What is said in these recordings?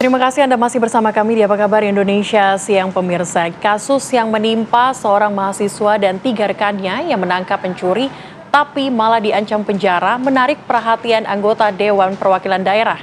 Terima kasih Anda masih bersama kami di Apa Kabar Indonesia Siang Pemirsa. Kasus yang menimpa seorang mahasiswa dan 3 rekannya yang menangkap pencuri tapi malah diancam penjara menarik perhatian anggota Dewan Perwakilan Daerah.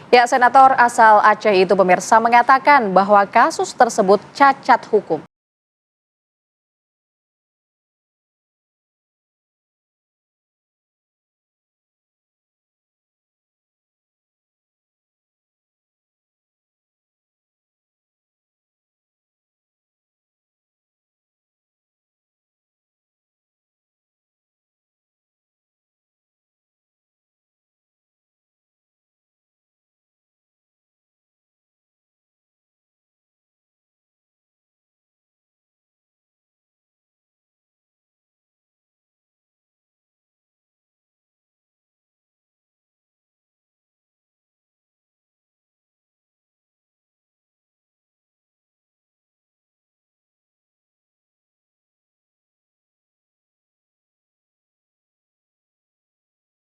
Ya, Senator asal Aceh itu pemirsa mengatakan bahwa kasus tersebut cacat hukum.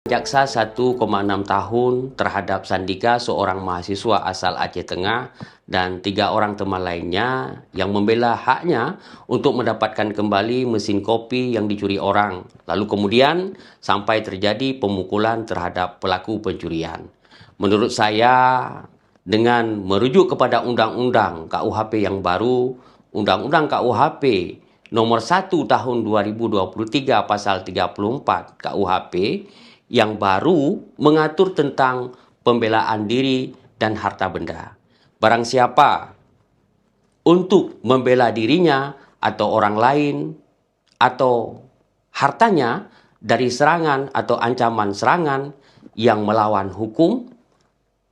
Jaksa 1,6 tahun terhadap Sandika, seorang mahasiswa asal Aceh Tengah, dan 3 orang teman lainnya yang membela haknya untuk mendapatkan kembali mesin kopi yang dicuri orang. Lalu kemudian sampai terjadi pemukulan terhadap pelaku pencurian. Menurut saya, dengan merujuk kepada Undang-Undang KUHP yang baru, Undang-Undang KUHP nomor 1 tahun 2023 pasal 34 KUHP, yang baru mengatur tentang pembelaan diri dan harta benda. Barang siapa untuk membela dirinya atau orang lain atau hartanya dari serangan atau ancaman serangan yang melawan hukum,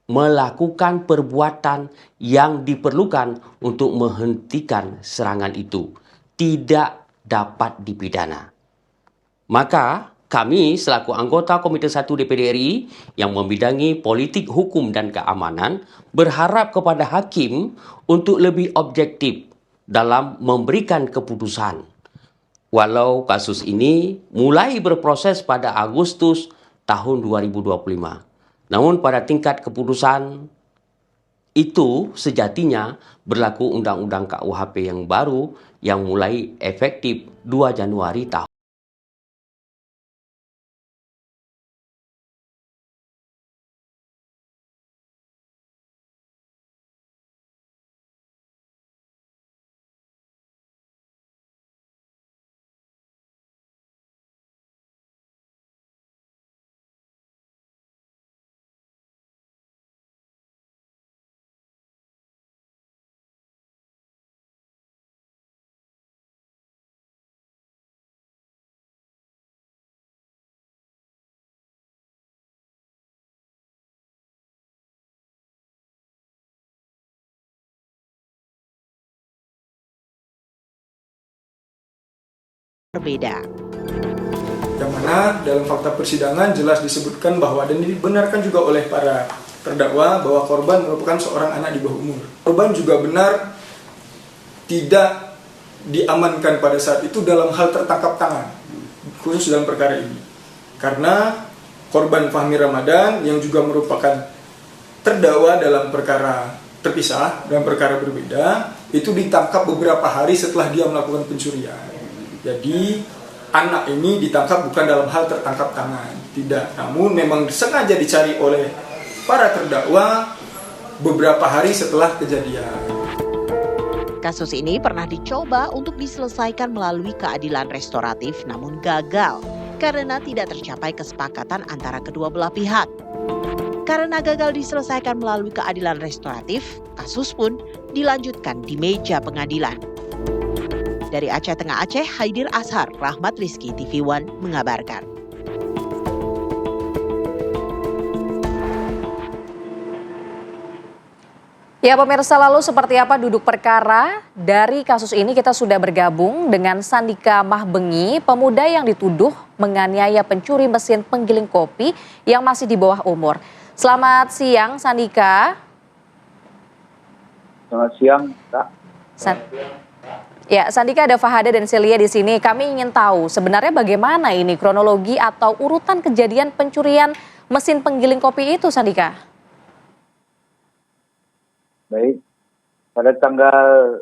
melakukan perbuatan yang diperlukan untuk menghentikan serangan itu, tidak dapat dipidana. Maka kami selaku anggota Komite 1 DPD RI yang membidangi politik hukum dan keamanan berharap kepada hakim untuk lebih objektif dalam memberikan keputusan. Walau kasus ini mulai berproses pada Agustus tahun 2025. Namun pada tingkat keputusan itu sejatinya berlaku Undang-Undang KUHP yang baru yang mulai efektif 2 Januari tahun. Berbeda. Yang mana dalam fakta persidangan jelas disebutkan bahwa dan dibenarkan juga oleh para terdakwa bahwa korban merupakan seorang anak di bawah umur. Korban juga benar tidak diamankan pada saat itu dalam hal tertangkap tangan, khusus dalam perkara ini. Karena korban Fahmi Ramadan yang juga merupakan terdakwa dalam perkara terpisah, dalam perkara berbeda, itu ditangkap beberapa hari setelah dia melakukan pencurian. Jadi anak ini ditangkap bukan dalam hal tertangkap tangan, tidak. Namun memang sengaja dicari oleh para terdakwa beberapa hari setelah kejadian. Kasus ini pernah dicoba untuk diselesaikan melalui keadilan restoratif namun gagal karena tidak tercapai kesepakatan antara kedua belah pihak. Karena gagal diselesaikan melalui keadilan restoratif, kasus pun dilanjutkan di meja pengadilan. Dari Aceh Tengah Aceh, Haidir Ashar, Rahmat Rizky, TV One mengabarkan. Ya pemirsa, lalu seperti apa duduk perkara dari kasus ini? Kita sudah bergabung dengan Sandika Mahbengi, pemuda yang dituduh menganiaya pencuri mesin penggiling kopi yang masih di bawah umur. Selamat siang Sandika. Selamat siang, Kak. Ya, Sandika, ada Fahada dan Celia di sini. Kami ingin tahu sebenarnya bagaimana ini kronologi atau urutan kejadian pencurian mesin penggiling kopi itu, Sandika? Baik, pada tanggal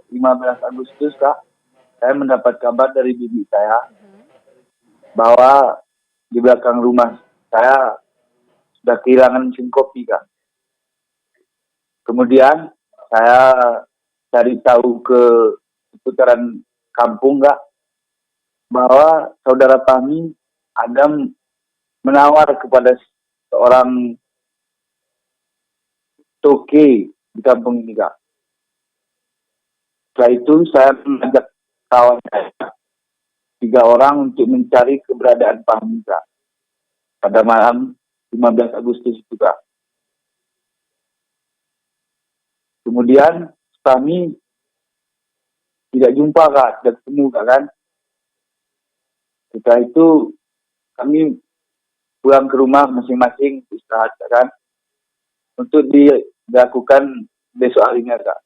15 Agustus, Kak, saya mendapat kabar dari bibi saya bahwa di belakang rumah saya sudah kehilangan mesin kopi, Kak. Kemudian saya cari tahu ke seputaran kampung, Kak, bahwa saudara kami ada menawar kepada seorang toke di kampung ini, Kak. Setelah itu saya mengajak kawan saya 3 orang untuk mencari keberadaan Fahmi, Kak, pada malam 15 Agustus itu, Kak. Kemudian kami tidak jumpa, Kak, tidak ketemu, Kak, kan. Setelah itu kami pulang ke rumah masing-masing istirahat, Kak, kan, untuk dilakukan besok harinya, Kak.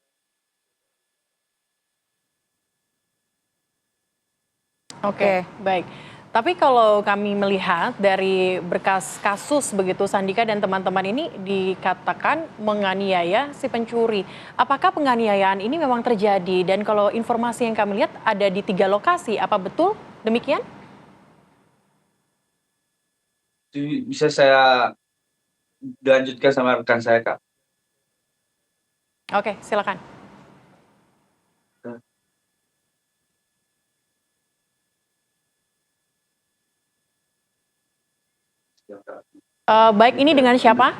Oke, baik. Tapi kalau kami melihat dari berkas kasus begitu Sandika dan teman-teman ini dikatakan menganiaya si pencuri. Apakah penganiayaan ini memang terjadi? Dan kalau informasi yang kami lihat ada di 3 lokasi, apa betul demikian? Bisa saya dilanjutkan sama rekan saya, Kak. Oke, silakan. Baik, ini dengan siapa?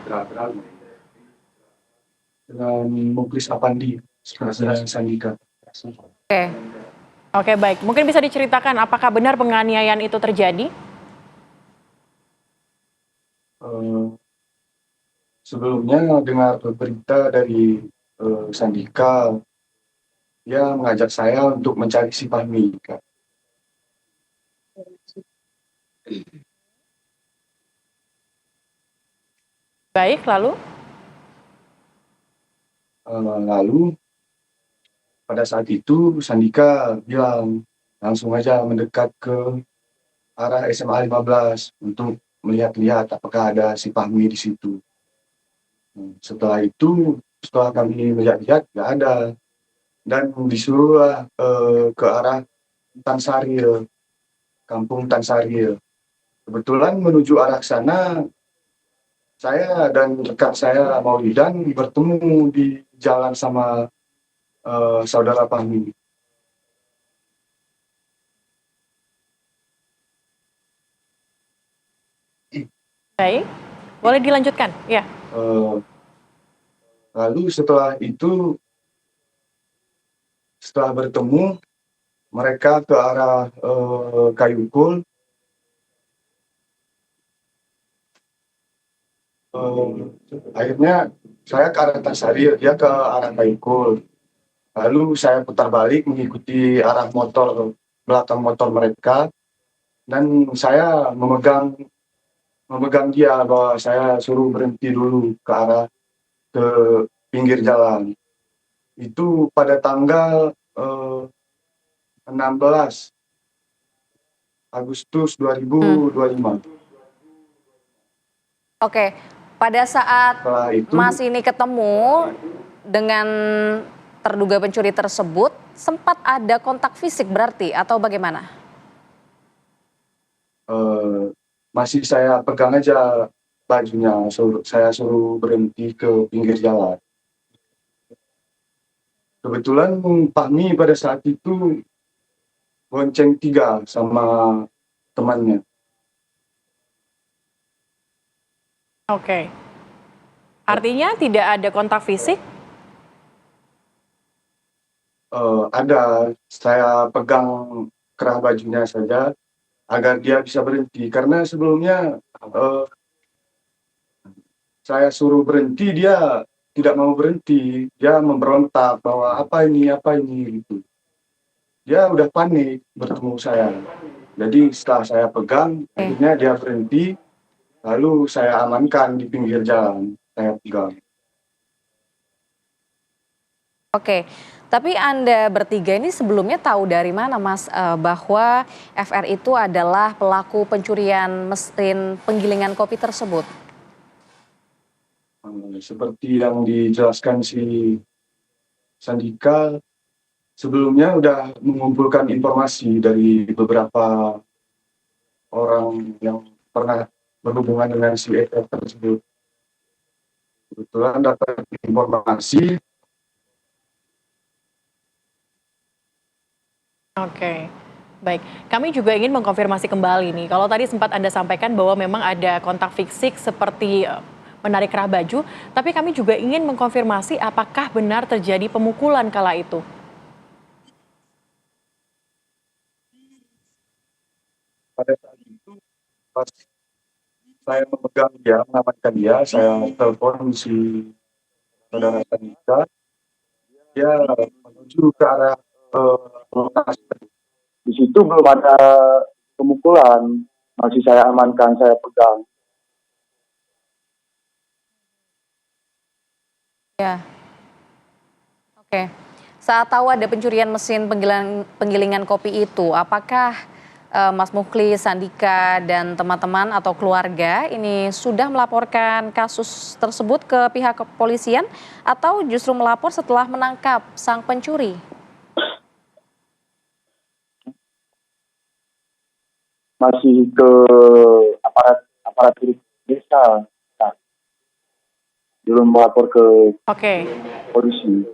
Dengan Muklis Apandi, saudara Sandika. Oke. Oke, baik. Mungkin bisa diceritakan apakah benar penganiayaan itu terjadi? Sebelumnya dengar berita dari Sandika, dia mengajak saya untuk mencari si Fahmi, Kak. Baik, lalu? Lalu pada saat itu Sandika bilang langsung aja mendekat ke arah SMA 15 untuk melihat-lihat apakah ada si Fahmi di situ. Setelah itu, setelah kami melihat-lihat, nggak ada. Dan disuruh ke arah Tansaril, kampung Tansaril. Kebetulan menuju arah sana, saya dan rekan saya Maulidan bertemu di jalan sama saudara Fahmi. Baik, boleh dilanjutkan? Ya. Lalu setelah itu, setelah bertemu, mereka ke arah Kayukul. Akhirnya saya ke arah Tansaril, dia ke arah Kayukul. Lalu saya putar balik mengikuti arah motor, belakang motor mereka, dan saya memegang dia bahwa saya suruh berhenti dulu ke pinggir jalan. Itu pada tanggal 16 Agustus 2025. Oke, pada saat Setelah itu, Mas ini ketemu dengan terduga pencuri tersebut, sempat ada kontak fisik berarti atau bagaimana? masih saya pegang aja bajunya, saya suruh berhenti ke pinggir jalan. Kebetulan Pak Mi pada saat itu bonceng 3 sama temannya. Oke. Artinya tidak ada kontak fisik? Ada, saya pegang kerah bajunya saja agar dia bisa berhenti. Karena sebelumnya saya suruh berhenti, dia tidak mau berhenti. Dia memberontak bahwa apa ini gitu. Dia udah panik bertemu saya. Jadi setelah saya pegang, akhirnya dia berhenti. Lalu saya amankan di pinggir jalan, saya pegang. Oke, tapi Anda bertiga ini sebelumnya tahu dari mana Mas bahwa FR itu adalah pelaku pencurian mesin penggilingan kopi tersebut? Seperti yang dijelaskan si Sandika sebelumnya udah mengumpulkan informasi dari beberapa orang yang pernah berhubungan dengan si FR tersebut. Kebetulan dapat informasi. Oke, baik. Kami juga ingin mengkonfirmasi kembali nih, kalau tadi sempat Anda sampaikan bahwa memang ada kontak fisik seperti menarik kerah baju, tapi kami juga ingin mengkonfirmasi apakah benar terjadi pemukulan kala itu? Pada saat itu pas saya memegang dia, mengamankan dia, saya telepon si saudara Sandika, dia menuju ke arah lokasi. Di situ belum ada pemukulan, masih saya amankan, saya pegang. Ya, oke. Saat tahu ada pencurian mesin penggilingan kopi itu, apakah Mas Mukhlis, Sandika, dan teman-teman atau keluarga ini sudah melaporkan kasus tersebut ke pihak kepolisian atau justru melapor setelah menangkap sang pencuri? Masih ke aparatur desa, nah, belum melapor ke Oke. polisi.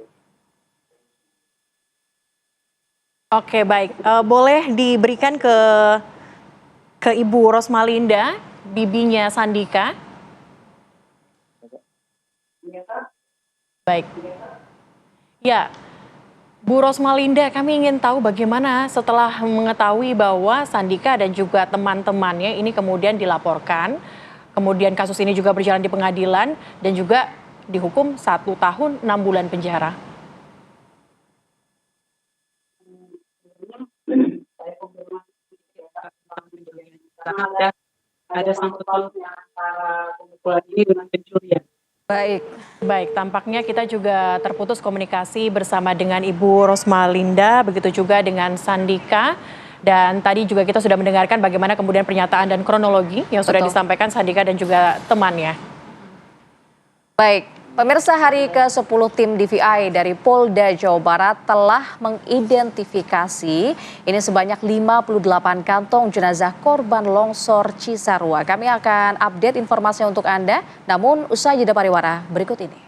Oke, baik. Boleh diberikan ke Ibu Rosmalinda, bibinya Sandika? Baik. Ya, Bu Rosmalinda, kami ingin tahu bagaimana setelah mengetahui bahwa Sandika dan juga teman-temannya ini kemudian dilaporkan, kemudian kasus ini juga berjalan di pengadilan dan juga dihukum 1 tahun 6 bulan penjara. Ada sangkut pautnya antara pemukulan ini dengan pencurian. Baik. Baik, tampaknya kita juga terputus komunikasi bersama dengan Ibu Rosmalinda, begitu juga dengan Sandika. Dan tadi juga kita sudah mendengarkan bagaimana kemudian pernyataan dan kronologi yang sudah Betul. disampaikan Sandika dan juga temannya. Baik, pemirsa, hari ke-10 tim DVI dari Polda Jawa Barat telah mengidentifikasi ini sebanyak 58 kantong jenazah korban longsor Cisarua. Kami akan update informasinya untuk Anda, namun usai jeda pariwara berikut ini.